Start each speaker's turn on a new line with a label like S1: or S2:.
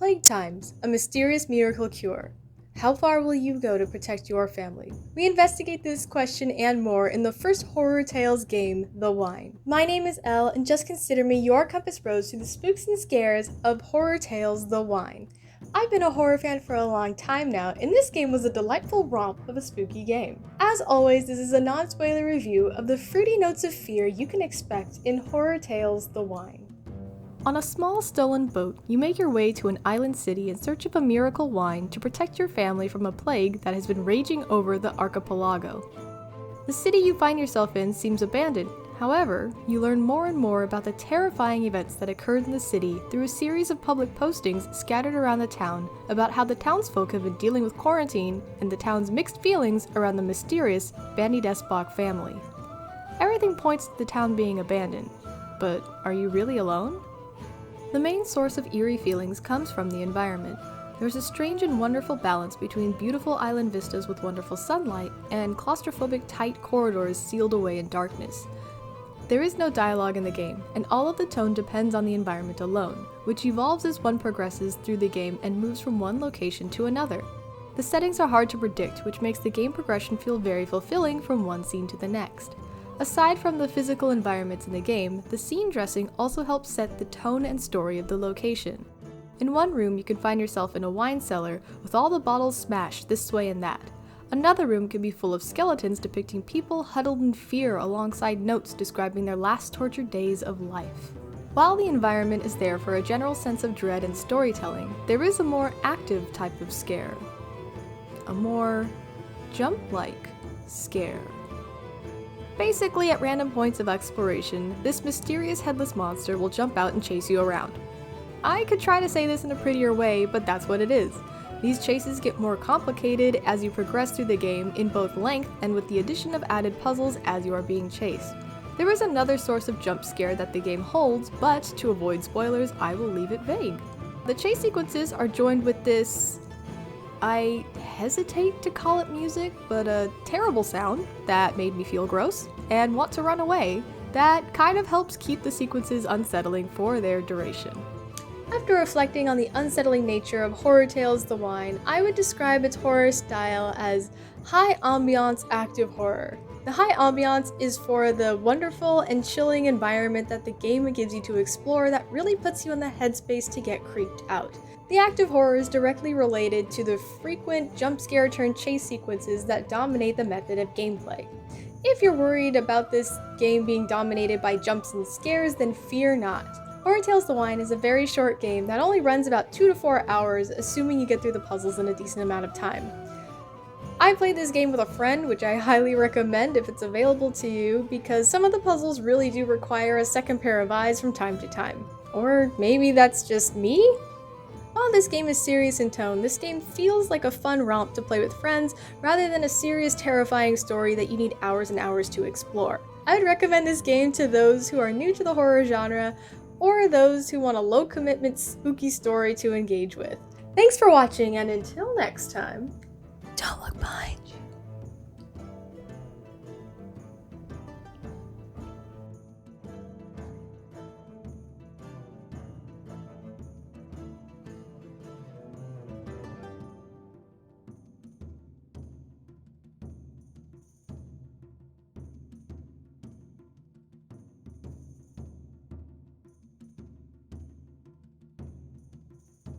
S1: Plague times, a mysterious miracle cure. How far will you go to protect your family? We investigate this question and more in the first Horror Tales game, The Wine. My name is Elle, and just consider me your compass rose through the spooks and scares of Horror Tales, The Wine. I've been a horror fan for a long time now, and this game was a delightful romp of a spooky game. As always, this is a non-spoiler review of the fruity notes of fear you can expect in Horror Tales, The Wine. On a small stolen boat, you make your way to an island city in search of a miracle wine to protect your family from a plague that has been raging over the archipelago. The city you find yourself in seems abandoned. However, you learn more and more about the terrifying events that occurred in the city through a series of public postings scattered around the town about how the townsfolk have been dealing with quarantine and the town's mixed feelings around the mysterious Bandy Desbach family. Everything points to the town being abandoned, but are you really alone? The main source of eerie feelings comes from the environment. There's a strange and wonderful balance between beautiful island vistas with wonderful sunlight and claustrophobic tight corridors sealed away in darkness. There is no dialogue in the game, and all of the tone depends on the environment alone, which evolves as one progresses through the game and moves from one location to another. The settings are hard to predict, which makes the game progression feel very fulfilling from one scene to the next. Aside from the physical environments in the game, the scene dressing also helps set the tone and story of the location. In one room, you can find yourself in a wine cellar with all the bottles smashed this way and that. Another room can be full of skeletons depicting people huddled in fear alongside notes describing their last tortured days of life. While the environment is there for a general sense of dread and storytelling, there is a more active type of scare. A more jump-like scare. Basically, at random points of exploration, this mysterious headless monster will jump out and chase you around. I could try to say this in a prettier way, but that's what it is. These chases get more complicated as you progress through the game in both length and with the addition of added puzzles as you are being chased. There is another source of jump scare that the game holds, but to avoid spoilers, I will leave it vague. The chase sequences are joined with this, I hesitate to call it music, but a terrible sound that made me feel gross and want to run away. That kind of helps keep the sequences unsettling for their duration. After reflecting on the unsettling nature of Horror Tales The Wine, I would describe its horror style as high ambiance active horror. The high ambiance is for the wonderful and chilling environment that the game gives you to explore that really puts you in the headspace to get creeped out. The active horror is directly related to the frequent jump scare turn chase sequences that dominate the method of gameplay. If you're worried about this game being dominated by jumps and scares, then fear not. Horror Tales The Wine is a very short game that only runs about 2 to 4 hours, assuming you get through the puzzles in a decent amount of time. I played this game with a friend, which I highly recommend if it's available to you, because some of the puzzles really do require a second pair of eyes from time to time. Or maybe that's just me? While this game is serious in tone, this game feels like a fun romp to play with friends rather than a serious, terrifying story that you need hours and hours to explore. I would recommend this game to those who are new to the horror genre or those who want a low-commitment, spooky story to engage with. Thanks for watching, and until next time, don't look behind.